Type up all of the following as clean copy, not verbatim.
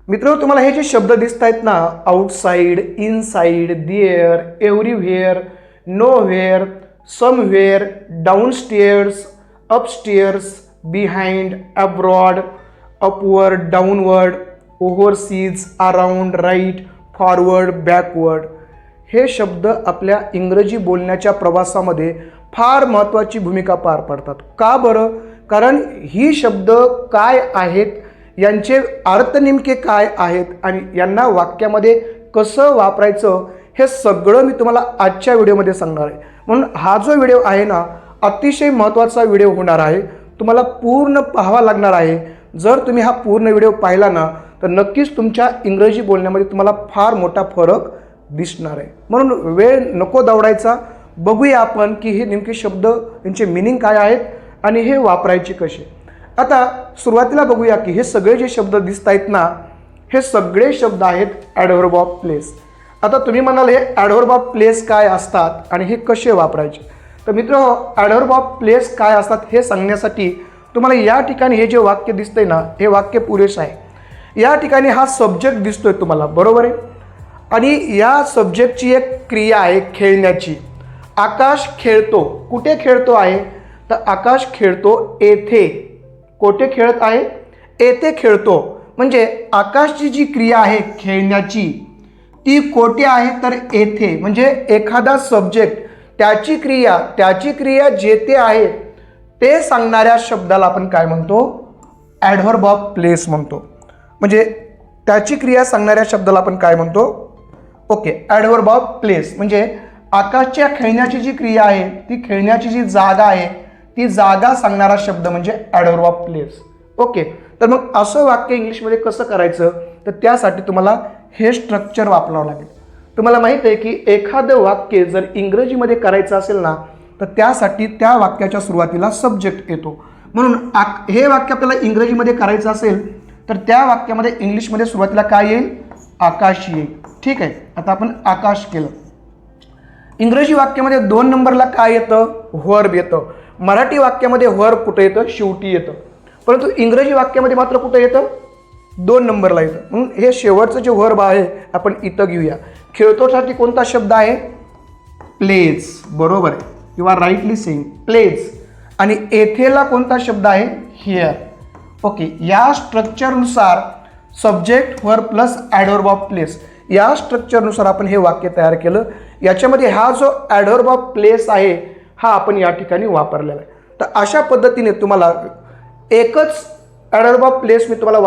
मित्रांनो, तुम्हाला हे जे शब्द दिसत आहेत ना, outside, inside, there, everywhere, nowhere, somewhere, downstairs, upstairs, behind, abroad, upward, downward, overseas, around, right, forward, backward, हे शब्द आपल्या इंग्रजी बोलण्याच्या प्रवासामध्ये फार महत्त्वाची भूमिका पार पाडतात. का बरं? कारण ही शब्द काय आहेत, यांचे अर्थ नेमके काय आहेत आणि यांना वाक्यामध्ये कसं वापरायचं हे सगळं मी तुम्हाला आजच्या व्हिडिओमध्ये सांगणार आहे. म्हणून हा जो व्हिडिओ आहे ना, अतिशय महत्त्वाचा व्हिडिओ होणार आहे. तुम्हाला पूर्ण पाहावा लागणार आहे. जर तुम्ही हा पूर्ण व्हिडिओ पाहिला ना, तर नक्कीच तुमच्या इंग्रजी बोलण्यामध्ये तुम्हाला फार मोठा फरक दिसणार आहे. म्हणून वेळ नको दवडायचा. बघूया आपण की हे नेमके शब्द, यांचे मिनिंग काय आहेत आणि हे वापरायचे कसे. आता सुरुवातीला बघूया की हे सगळे जे शब्द दिसत आहेत ना, हे सगळे शब्द आहेत ॲडव्हर्ब ऑफ प्लेस. आता तुम्ही म्हणाल हे ॲडव्हर्ब ऑफ प्लेस काय असतात आणि हे कसे वापरायचे. तर मित्रांनो, ॲडव्हर्ब ऑफ प्लेस काय असतात हे सांगण्यासाठी तुम्हाला या ठिकाणी हे जे वाक्य दिसतंय ना, हे वाक्य पुरेसं आहे. या ठिकाणी हा सब्जेक्ट दिसतोय तुम्हाला, बरोबर आहे. आणि या सब्जेक्टची एक क्रिया आहे खेळण्याची. आकाश खेळतो. कुठे खेळतो आहे? तर आकाश खेळतो येथे. कोठे खेळत आहे? येथे खेळतो. म्हणजे आकाशची जी क्रिया आहे खेळण्याची, ती कोठे आहे? तर येथे. म्हणजे एखादा सब्जेक्ट, त्याची क्रिया जेथे आहे ते सांगणाऱ्या शब्दाला आपण काय म्हणतो? ॲडव्हर्ब ऑफ प्लेस म्हणतो. म्हणजे त्याची क्रिया सांगणाऱ्या शब्दाला आपण काय म्हणतो? Okay, adverb of place. म्हणजे आकाशच्या खेळण्याची जी क्रिया आहे, ती खेळण्याची जी जागा आहे, ती जागा सांगणारा शब्द म्हणजे ॲडव्हर्ब ऑफ प्लेस. ओके, तर मग असं वाक्य इंग्लिशमध्ये कसं करायचं? तर त्यासाठी तुम्हाला हे स्ट्रक्चर वापरावं लागेल. तुम्हाला माहीत आहे की एखादं वाक्य जर इंग्रजीमध्ये करायचं असेल ना, तर त्यासाठी त्या वाक्याच्या सुरुवातीला सब्जेक्ट येतो. म्हणून हे वाक्य आपल्याला इंग्रजीमध्ये करायचं असेल तर त्या वाक्यामध्ये इंग्लिशमध्ये सुरुवातीला काय येईल? आकाश येईल. ठीक आहे, आता आपण आकाश केलं. इंग्रजी वाक्यामध्ये 2 नंबरला काय येतं? व्हर्ब येतं. मराठी वाक्यामध्ये व्हर्ब कुठं येतं? शेवटी येतं. परंतु इंग्रजी वाक्यामध्ये मात्र कुठं येतं? 2 नंबरला येतं. म्हणून हे शेवटचं जे व्हर्ब आहे आपण इथं घेऊया. खेळतोसाठी कोणता शब्द आहे? प्लेज. बरोबर आहे, you are rightly saying place. आणि येथेला कोणता शब्द आहे? हिअर. ओके, या स्ट्रक्चरनुसार subject, verb plus adverb of place, या स्ट्रक्चरनुसार आपण हे वाक्य तयार केलं. याच्यामध्ये हा जो ॲडव्हर्ब ऑफ प्लेस आहे हा आपण या ठिकाणी वापरलेला आहे. तर अशा पद्धतीने तुम्हाला एकच ॲडव्हर्ब ऑफ प्लेस मी तुम्हाला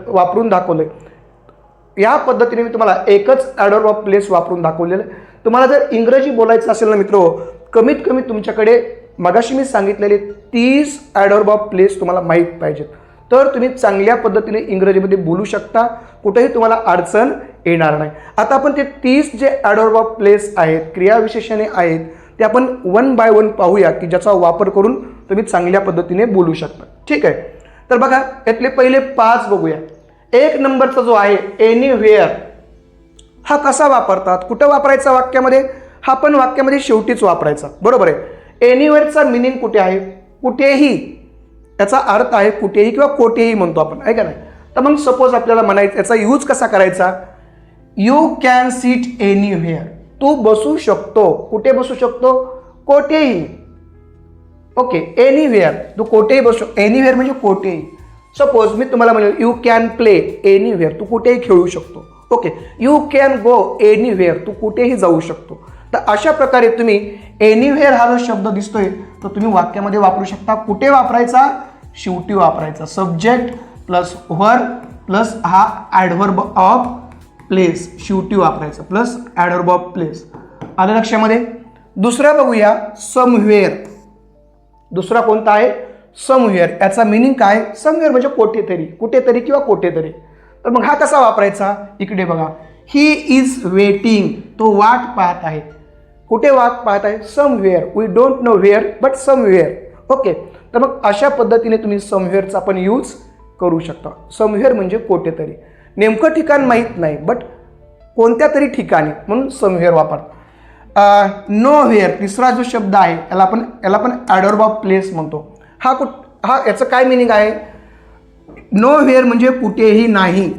वापरून दाखवलं आहे. या पद्धतीने मी तुम्हाला एकच ॲडव्हर्ब ऑफ प्लेस वापरून दाखवलेलं आहे. तुम्हाला जर इंग्रजी बोलायचं असेल ना मित्रो, कमीत कमी तुमच्याकडे मगाशी मी सांगितलेले 30 ॲडव्हर्ब ऑफ प्लेस तुम्हाला माहीत पाहिजेत. तर तुम्ही चांगल्या पद्धतीने इंग्रजीमध्ये बोलू शकता. कुठेही तुम्हाला अडचण येणार नाही. आता आपण ते 30 जे ॲडव्हर्ब ऑफ प्लेस आहेत, क्रियाविशेषणे आहेत, ते आपण 1 बाय 1 पाहूया की ज्याचा वापर करून तुम्ही चांगल्या पद्धतीने बोलू शकता. ठीक आहे, तर बघा यातले पहिले 5 बघूया. 1 नंबरचा जो आहे एनीव्हेअर, हा कसा वापरतात? कुठं वापरायचा वाक्यामध्ये? हा पण वाक्यामध्ये शेवटीच वापरायचा. बरोबर आहे. एनीव्हेअरचा मिनिंग कुठे आहे? कुठेही. याचा अर्थ आहे कुठेही किंवा कोठेही म्हणतो आपण, आहे का नाही? तर मग सपोज आपल्याला म्हणायचं, याचा यूज कसा करायचा? You can sit anywhere. तू बसू शकतो. कुठे बसू शकतो? कोठेही. ओके, एनीव्हेअर, तू कोठेही बसू. एनीव्हेअर म्हणजे कोठेही. सपोज मी तुम्हाला म्हणेल यू कॅन प्ले एनीव्हेअर, तू कुठेही खेळू शकतो. ओके, यू कॅन गो एनीव्हेअर, तू कुठेही जाऊ शकतो. तर अशा प्रकारे तुम्ही एनीव्हेअर हा जो शब्द दिसतोय तो तुम्ही वाक्यामध्ये वापरू शकता. कुठे वापरायचा? शेवटी वापरायचा. सब्जेक्ट प्लस व्हर्ब प्लस हा ॲडव्हर्ब ऑफ प्लेस, शेवटी वापरायचा प्लस ॲडव्हर्ब ऑफ प्लेस. आलं लक्षामध्ये? दुसरा बघूया, समव्हेअर. दुसरा कोणता आहे? समव्हेअर. याचा मिनिंग काय? समव्हेअर म्हणजे कोठेतरी, कुठेतरी किंवा कोठेतरी. तर मग हा कसा वापरायचा? इकडे बघा, ही इज वेटिंग. तो वाट पाहत आहे. कुठे वाट पाहत आहे? Somewhere. We don't know where but somewhere. Okay, तर मग अशा पद्धतीने तुम्ही समव्हेअरचा पण यूज करू शकता. समव्हेअर म्हणजे कोठेतरी, नेमकं ठिकाण माहीत नाही बट कोणत्या तरी ठिकाणी, म्हणून समव्हेअर वापरतात. नोव्हेअर तिसरा जो शब्द आहे याला पण ॲडव्हर्ब ऑफ प्लेस म्हणतो. हा याचं काय मिनिंग आहे? नोव्हेअर म्हणजे कुठेही नाही.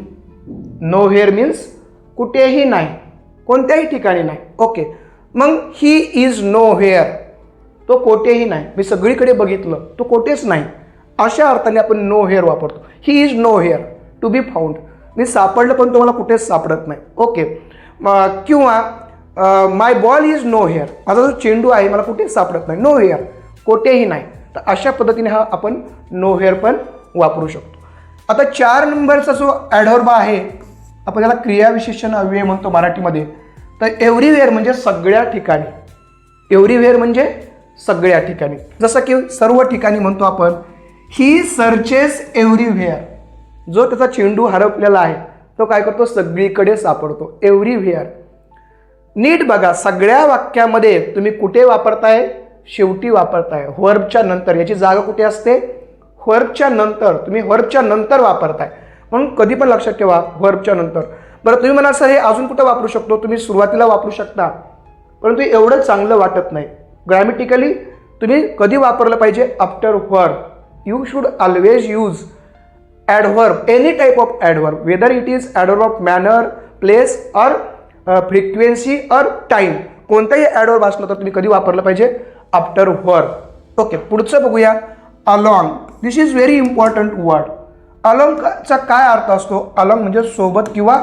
नो हेअर मीन्स कुठेही नाही, कोणत्याही ठिकाणी नाही. ओके, मग ही इज नो हेअर, तो कोठेही नाही, मी सगळीकडे बघितलं, तो कोठेच नाही, अशा अर्थाने आपण नो हेअर वापरतो. He is nowhere, to be found, मी सापडलं पण तुम्हाला कुठेच सापडत नाही. ओके, किंवा my ball is nowhere, माझा जो चेंडू आहे मला कुठेच सापडत नाही, नो हेअर, कोठेही नाही. तर अशा पद्धतीने हा आपण नो हेअर पण वापरू शकतो. आता 4 नंबरचा जो ॲडव्हर्ब आहे, आपण त्याला क्रियाविशेषण अव्यय म्हणतो मराठीमध्ये. तर एव्हरीवेअर म्हणजे सगळ्या ठिकाणी, एव्हरीवेअर म्हणजे सगळ्या ठिकाणी. जसं की सर्व ठिकाणी म्हणतो आपण, ही सर्चेस एव्हरीवेअर, जो त्याचा चेंडू हरपलेला आहे तो काय करतो, सगळीकडे सापडतो, एव्हरीवेअर. नीट बघा, सगळ्या वाक्यामध्ये तुम्ही कुठे वापरताय, शेवटी वापरताय, व्हर्बच्या नंतर. याची जागा कुठे असते, व्हर्बच्या नंतर. तुम्ही व्हर्बच्या नंतर वापरताय, म्हणून कधी पण लक्षात ठेवा, व्हर्बच्या नंतर. बरं, तुम्ही म्हणाल सर हे अजून कुठं वापरू शकतो, तुम्ही सुरुवातीला वापरू शकता, परंतु एवढं चांगलं वाटत नाही. ग्रॅमॅटिकली तुम्ही कधी वापरलं पाहिजे, after verb. You should always use adverb, any type of adverb, whether it is adverb of manner, place or frequency or time. कोणताही adverb असलं तर तुम्ही कधी वापरलं पाहिजे, आफ्टर व्हर्ब. ओके, पुढचं बघूया, along. This is very important word. अलॉंगचा काय अर्थ असतो, अलॉंग म्हणजे सोबत किंवा,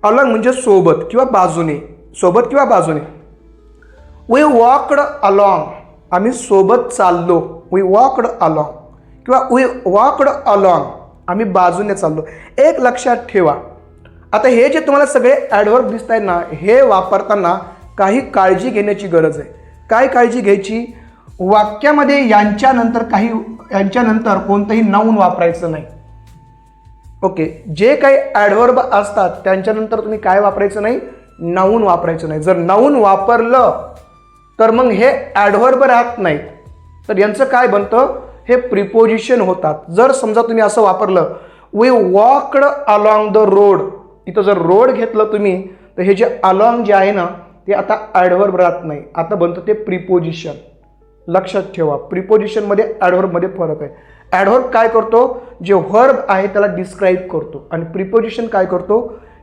अलॉंग म्हणजे सोबत किंवा बाजूने, सोबत किंवा बाजूने. वी वॉकड अलॉंग, आम्ही सोबत चाललो, वी वॉकड अलॉंग, किंवा वी वॉकड अलॉंग, आम्ही बाजूने चाललो. एक लक्षात ठेवा, आता हे जे तुम्हाला सगळे ॲडव्हर्ब दिसत आहेत ना, हे वापरताना काही काळजी घेण्याची गरज आहे. काय काळजी घ्यायची, वाक्यामध्ये यांच्यानंतर कोणतंही नाऊन वापरायचं नाही. ओके, जे काही ॲडव्हर्ब असतात त्यांच्यानंतर तुम्ही काय वापरायचं नाही, नाऊन वापरायचं नाही. जर नाऊन वापरलं तर मग हे ॲडव्हर्ब राहत नाहीत, तर यांचं काय बनतं, हे प्रिपोजिशन होतात. जर समजा तुम्ही असं वापरलं, we walked along the road, इथं जर रोड घेतलं तुम्ही, तर हे जे अलॉंग जे आहे ना, ते आता ॲडव्हर्ब राहत नाही, आता बनतं ते प्रिपोजिशन. लक्षात ठेवा, प्रिपोजिशनमध्ये ॲडव्हर्बमध्ये फरक आहे. ॲडव्हर्ब काय करतो, जे व्हर्ब आहे त्याला डिस्क्राईब करतो, आणि प्रिपोजिशन काय करतो,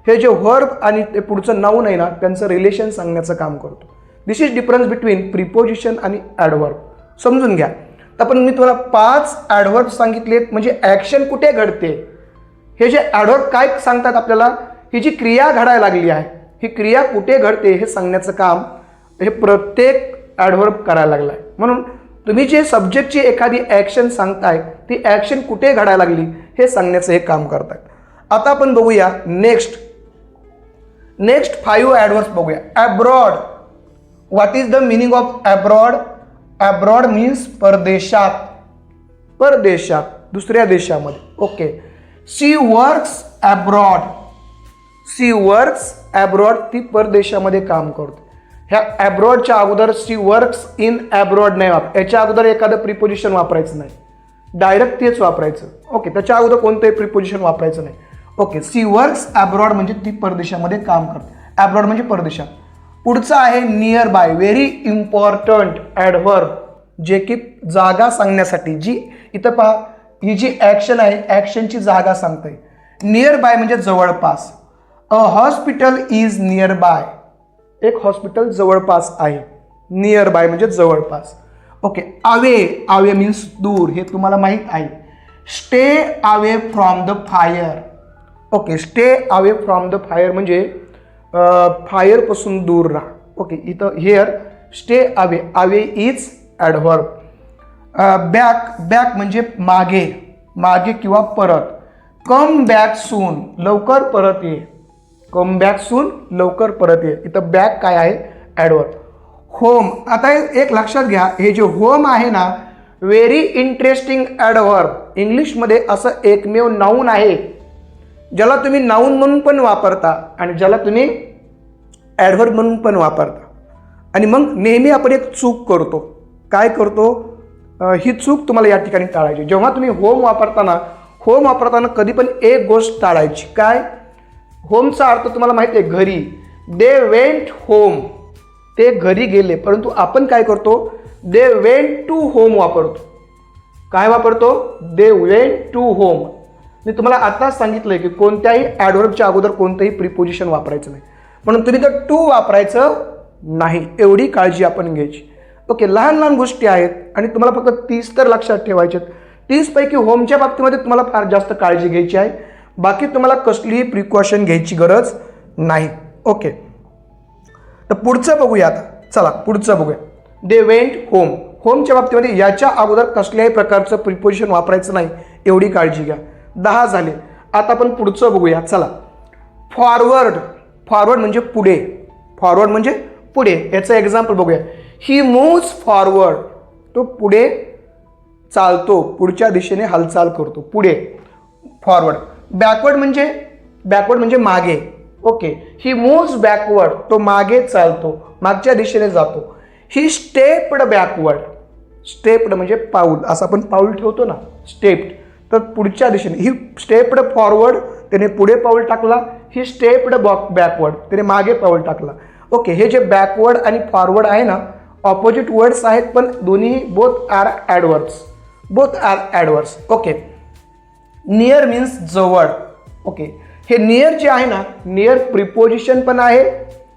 हे जे व्हर्ब आणि ते पुढचं नाऊन आहे ना, त्यांचं रिलेशन सांगण्याचं काम करतो. दिस इज डिफरन्स बिटवीन प्रिपोजिशन आणि ॲडव्हर्ब, समजून घ्या. तर पण मी तुम्हाला 5 ॲडव्हर्ब सांगितलेत, म्हणजे ॲक्शन कुठे घडते, हे जे ॲडव्हर्ब काय सांगतात आपल्याला, ही जी क्रिया घडायला लागली आहे, ही क्रिया कुठे घडते हे सांगण्याचं काम हे प्रत्येक ॲडव्हर्ब करायला लागला आहे. म्हणून तुम्ही जे सब्जेक्टची एखादी ॲक्शन सांगताय, ती ॲक्शन कुठे घडायला लागली हे सांगण्याचं हे काम करताय. आता आपण बघूया नेक्स्ट 5 ॲडव्हर्ब्स बघूया. Abroad, what is the meaning of abroad. Abroad means परदेशात, परदेशात, दुसऱ्या देशामध्ये. ओके, शी वर्क्स ॲब्रॉड, शी वर्क्स ॲब्रॉड, ती परदेशामध्ये काम करते. ह्या ॲब्रॉडच्या अगोदर शी वर्क्स इन ॲब्रॉड नाही याच्या अगोदर एखादं प्रिपोजिशन वापरायचं नाही, डायरेक्ट तेच वापरायचं. ओके, त्याच्या अगोदर कोणतंही प्रिपोजिशन वापरायचं नाही. ओके, शी वर्क्स ॲब्रॉड म्हणजे ती परदेशामध्ये काम करते, ॲब्रॉड म्हणजे परदेशात. पुढचं आहे near by, very important adverb, जे की जागा सांगण्यासाठी, जी इथं पहा, ही जी ॲक्शन आहे, ॲक्शनची जागा सांगते. नियर बाय म्हणजे जवळपास. अ हॉस्पिटल इज नियर बाय, एक हॉस्पिटल जवळपास आहे. नियर बाय म्हणजे जवळपास. ओके, अवे, अवे मीन्स दूर, हे तुम्हाला माहीत आहे. Stay away from the fire. Okay, stay away from the fire म्हणजे फायरपासून दूर राहा. ओके, इथं here stay away, away is adverb. Back, back म्हणजे मागे, मागे किंवा परत. कम बॅक सून, लवकर परत ये. कम बॅक सून, लवकर परत ये. इथं बॅक काय आहे, ॲडव्हर्ब. होम, आता एक लक्षात घ्या, हे जे होम आहे ना, व्हेरी इंटरेस्टिंग ॲडव्हर्ब. इंग्लिशमध्ये असं एकमेव नाऊन आहे ज्याला तुम्ही नाऊन म्हणून पण वापरता आणि ज्याला तुम्ही ॲडव्हर्ब म्हणून पण वापरता. आणि मग नेहमी आपण एक चूक करतो. काय करतो, ही चूक तुम्हाला या ठिकाणी टाळायची. जेव्हा तुम्ही होम वापरताना कधी पण एक गोष्ट टाळायची. काय, होमचा अर्थ तुम्हाला माहिती आहे, घरी. दे वेंट होम, ते घरी गेले. परंतु आपण काय करतो, दे वेंट टू होम वापरतो. काय वापरतो, दे वेंट टू होम. मी तुम्हाला आताच सांगितलंय की कोणत्याही ॲडव्हर्बच्या अगोदर कोणतंही प्रिपोजिशन वापरायचं नाही, म्हणून तुम्ही तर टू वापरायचं नाही, एवढी काळजी आपण घ्यायची. ओके, लहान लहान गोष्टी आहेत आणि तुम्हाला फक्त 30 तर लक्षात ठेवायचे. 30 पैकी होमच्या बाबतीमध्ये तुम्हाला फार जास्त काळजी घ्यायची आहे, बाकी तुम्हाला कसलीही प्रिकॉशन घ्यायची गरज नाही. ओके, तर पुढचं बघूया आता. चला पुढचं बघूया. They went home. होमच्या बाबतीमध्ये याच्या अगोदर कसल्याही प्रकारचं प्रिपोजिशन वापरायचं नाही, एवढी काळजी घ्या. 10 झाले. आता आपण पुढचं बघूया. चला, फॉरवर्ड. फॉरवर्ड म्हणजे पुढे. फॉरवर्ड म्हणजे पुढे. याचं एक्झाम्पल बघूया. He moves forward. तो पुढे चालतो, पुढच्या दिशेने हालचाल करतो, पुढे. फॉरवर्ड. बॅकवर्ड म्हणजे मागे. Okay, he moves backward. तो मागे चालतो, मागच्या दिशेने जातो. ही स्टेप्ड बॅकवर्ड. स्टेप्ड म्हणजे पाऊल, असं आपण पाऊल ठेवतो ना, स्टेप्ड, तर पुढच्या दिशेने. ही स्टेप्ड फॉरवर्ड, त्याने पुढे पाऊल टाकला. ही स्टेप्ड बॅकवर्ड, त्याने मागे पाऊल टाकला. ओके, हे जे बॅकवर्ड आणि फॉरवर्ड आहे ना, ऑपोजिट वर्ड्स आहेत, पण दोन्ही both are adverbs. Both are adverbs. Okay, near means जवळ. ओके, हे नियर जे आहे ना, नियर प्रिपोजिशन पण आहे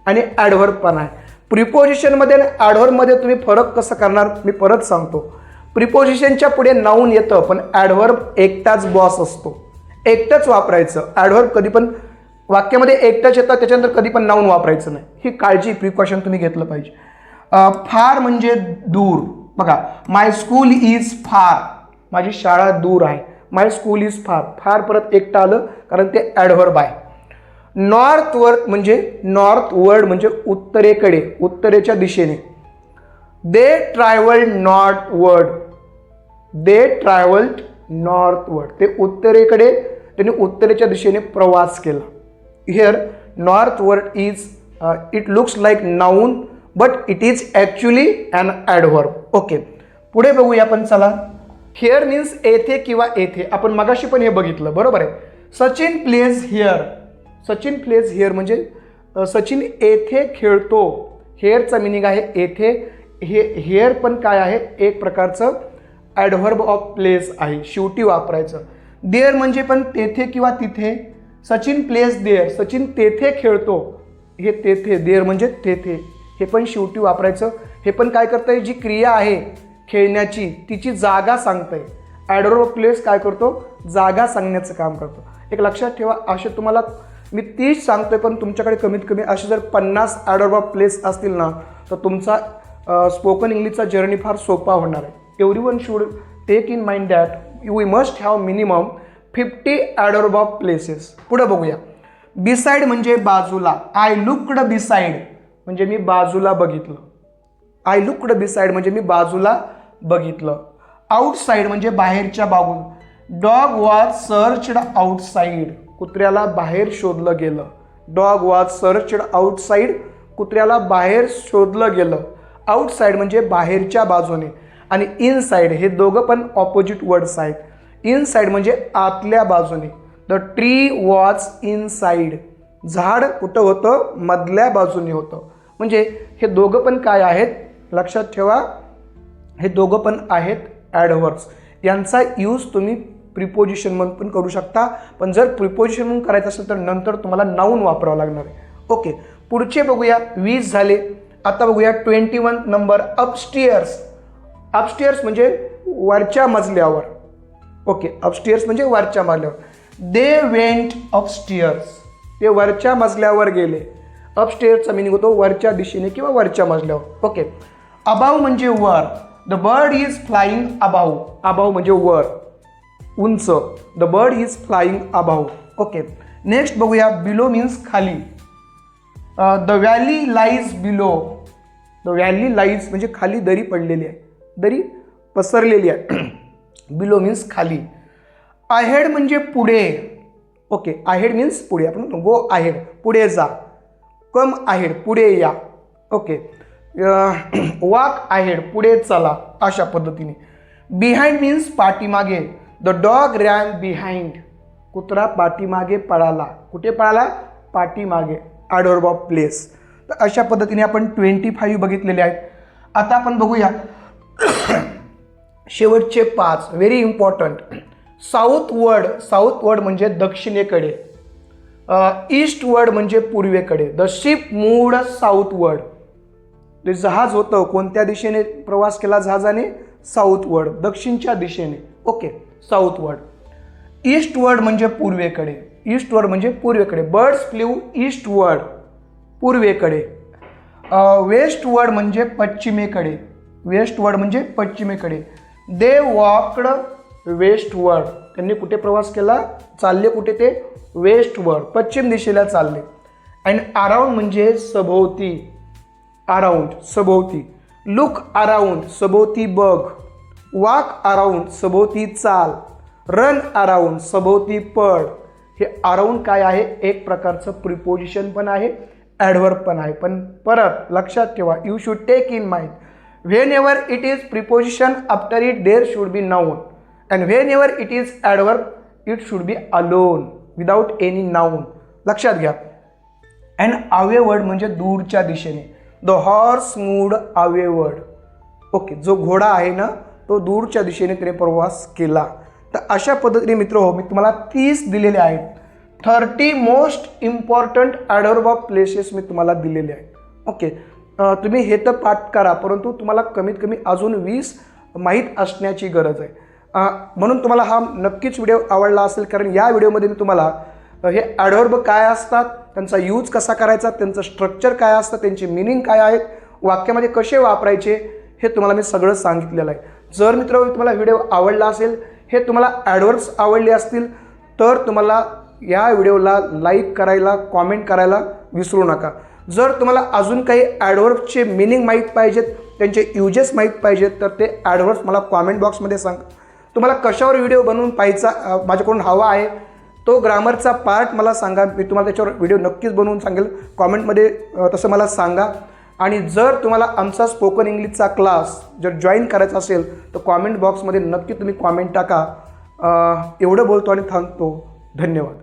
आणि ॲडव्हर्ब पण आहे. प्रिपोजिशनमध्ये आणि ॲडव्हर्बमध्ये तुम्ही फरक कसं करणार मी परत सांगतो. प्रिपोजिशनच्या पुढे नाऊन येतं, पण ॲडव्हर्ब एकटाच बॉस असतो, एकटंच वापरायचं. ॲडव्हर्ब कधी पण वाक्यामध्ये एकटंच येतं, त्याच्यानंतर कधी पण नाऊन वापरायचं नाही. ही काळजी, प्रिकॉशन तुम्ही घेतलं पाहिजे. फार म्हणजे दूर. बघा, माय स्कूल इज फार. माझी शाळा दूर आहे. माय स्कूल इज फार. फार परत एकटं आलं कारण ते ॲडव्हर्ब आहे. नॉर्थवर्ड म्हणजे उत्तरेकडे, उत्तरेच्या दिशेने. They travelled northward. They travelled northward. ते उत्तरेकडे, त्यांनी उत्तरेच्या दिशेने प्रवास केला. Here northward is it looks like noun but it is actually an adverb. Okay, पुढे बघूया आपण. चला, हिअर मीन्स येथे किंवा येथे. आपण मगाशी पण हे बघितलं, बरोबर आहे. Sachin plays here. Sachin plays here म्हणजे सचिन येथे खेळतो. हिअरचा मिनिंग आहे येथे. हिअर पण काय आहे, एक प्रकारचं ॲडव्हर्ब ऑफ प्लेस आहे, शेवटी वापरायचं. देअर म्हणजे पण तेथे किंवा तिथे. Sachin pledge there. सचिन तेथे खेळतो. हे तेथे, देअर म्हणजे तेथे, हे पण शेवटी वापरायचं. हे पण काय करतंय, जी क्रिया आहे खेळण्याची तिची जागा सांगतंय. ॲडव्हर्ब प्लेस काय करतो, जागा सांगण्याचं काम करतो. एक लक्षात ठेवा, असे तुम्हाला मी 30 सांगतोय, पण तुमच्याकडे कमीत कमी असे जर 50 ॲडव्हर्ब प्लेस असतील ना, तर तुमचा स्पोकन इंग्लिशचा जर्नी फार सोपा होणार आहे. Everyone should take in mind that we must have minimum 50 adverb of places. पुढे बघूया. बिसाईड म्हणजे बाजूला. आय लुक्ड बिसाईड म्हणजे मी बाजूला बघितलं. आय लुक्ड बिसाईड म्हणजे मी बाजूला बघितलं. आउटसाईड म्हणजे बाहेरच्या बाजूला. Dog was searched outside. कुत्र्याला बाहेर शोधलं गेलं. Dog was searched outside. कुत्र्याला बाहेर शोधलं गेलं. आउटसाईड म्हणजे बाहेरच्या बाजूने, आणि इनसाईड हे दोघं पण ऑपोजिट वर्ड्स आहेत. इनसाईड म्हणजे आतल्या बाजूने. The tree was inside. झाड कुठं होतं, मधल्या बाजूने होतं. म्हणजे हे दोघं पण काय आहेत, लक्षात ठेवा, हे दोघं पण आहेत ॲडव्हर्ब्स. यांचा यूज तुम्ही प्रिपोजिशन म्हणून पण करू शकता, पण जर प्रिपोजिशन म्हणून करायचं असेल तर नंतर तुम्हाला नाऊन वापरावं लागणार आहे. ओके, पुढचे बघूया. 20 झाले. आता बघूया 21 नंबर. अपस्टेअर्स. अपस्टेअर्स म्हणजे वरच्या मजल्यावर. ओके, अपस्टेअर्स म्हणजे वरच्या मजल्यावर. They went अपस्टेअर्स. ते वरच्या मजल्यावर गेले. अपस्टेअर्सचा मिनिंग होतो वरच्या दिशेने किंवा वरच्या मजल्यावर. ओके, अबाव म्हणजे वर. The bird is flying above. Above म्हणजे वर, उंच. The bird is flying above. Okay, next बघूया. बिलो मीन्स खाली. The valley lies below. The valley lies म्हणजे खाली दरी पडलेली आहे, दरी पसरलेली आहे. बिलो मीन्स खाली. आहेड म्हणजे पुढे. ओके, आहेड मीन्स पुढे. आपण गो आहेड, पुढे जा. कम आहेड, पुढे या. ओके, वॉक आहेड, पुढे चला, अशा पद्धतीने. बिहाइंड मीन्स पाठीमागे. The dog ran behind. कुत्रा पाठीमागे पळाला. कुठे पळाला, पाठीमागे. Adverb of place. तर अशा पद्धतीने आपण 25 बघितलेले आहेत. आता आपण बघूया शेवटचे 5, व्हेरी इम्पॉर्टंट. साऊथवर्ड म्हणजे दक्षिणेकडे. ईस्टवर्ड म्हणजे पूर्वेकडे. The ship moved southward. ते जहाज होतं कोणत्या दिशेने प्रवास केला जहाजाने? साऊथवर्ड, दक्षिणच्या दिशेने. ओके, साऊथवर्ड. ईस्टवर्ड म्हणजे पूर्वेकडे. ईस्टवर्ड म्हणजे पूर्वेकडे. बर्ड्स फ्ल्यू ईस्टवर्ड, पूर्वेकडे. वेस्टवर्ड म्हणजे पश्चिमेकडे. वेस्टवर्ड म्हणजे पश्चिमेकडे. दे वॉक्ड वेस्टवर्ड. त्यांनी कुठे प्रवास केला? चालले कुठे ते? वेस्टवर्ड, पश्चिम दिशेला चालले. अँड अराउंड म्हणजे सभोवती. अराउंड, सभोवती. लुक अराउंड, सभोवती बघ. वॉक अराउंड, सभोवती चाल. रन अराउंड, सभोवती पळ. हे अराउंड काय आहे? एक प्रकारचं प्रिपोजिशन पण आहे, ॲडव्हर्ब पण आहे. पण परत लक्षात ठेवा, you should take in mind, whenever it is preposition after it there should be noun, and whenever it is adverb it should be alone without any noun. लक्षात घ्या. अँड अवेवर्ड म्हणजे दूरच्या दिशेने. The horse moved awayward. Okay, जो घोडा आहे ना तो दूरच्या दिशेने त्याने प्रवास केला. तर अशा पद्धतीने मित्र हो, मी तुम्हाला 30 दिलेले आहेत. 30 most important adverb of places मी तुम्हाला दिलेले आहेत. ओके, तुम्ही हे तर पाठ करा, परंतु तुम्हाला कमीत कमी अजून 20 माहीत असण्याची गरज आहे. म्हणून तुम्हाला हा नक्कीच व्हिडिओ आवडला असेल, कारण या व्हिडिओमध्ये मी तुम्हाला हे ॲडव्हर्ब काय असतात, त्यांचा यूज कसा करायचा, त्यांचं स्ट्रक्चर काय असतं, त्यांची मिनिंग काय आहेत, वाक्यामध्ये कसे वापरायचे, हे तुम्हाला मी सगळं सांगितलेलं आहे. जर मित्र तुम्हाला व्हिडिओ आवडला असेल, हे तुम्हाला ॲडव्हर्ब्स आवडले असतील, तर तुम्हाला या व्हिडिओला लाईक करायला, कॉमेंट करायला विसरू नका. जर तुम्हाला अजून काही ॲडव्हर्ब्सचे मिनिंग माहीत पाहिजेत, त्यांचे युजेस माहीत पाहिजेत, तर ते ॲडव्हर्ब्स मला कॉमेंट बॉक्समध्ये सांगा. तुम्हाला कशावर व्हिडिओ बनवून पाहायचा माझ्याकडून हवा आहे, तो ग्रामरचा पार्ट मला सांगा. मी तुम्हाला त्याच्यावर व्हिडिओ नक्कीच बनवून सांगेल. कॉमेंटमध्ये तसं मला सांगा. आणि जर तुम्हाला आमचा स्पोकन इंग्लिशचा क्लास जर जॉईन करायचा असेल, तर कॉमेंट बॉक्समध्ये नक्की तुम्ही कॉमेंट टाका. एवढं बोलतो आणि थांबतो. धन्यवाद.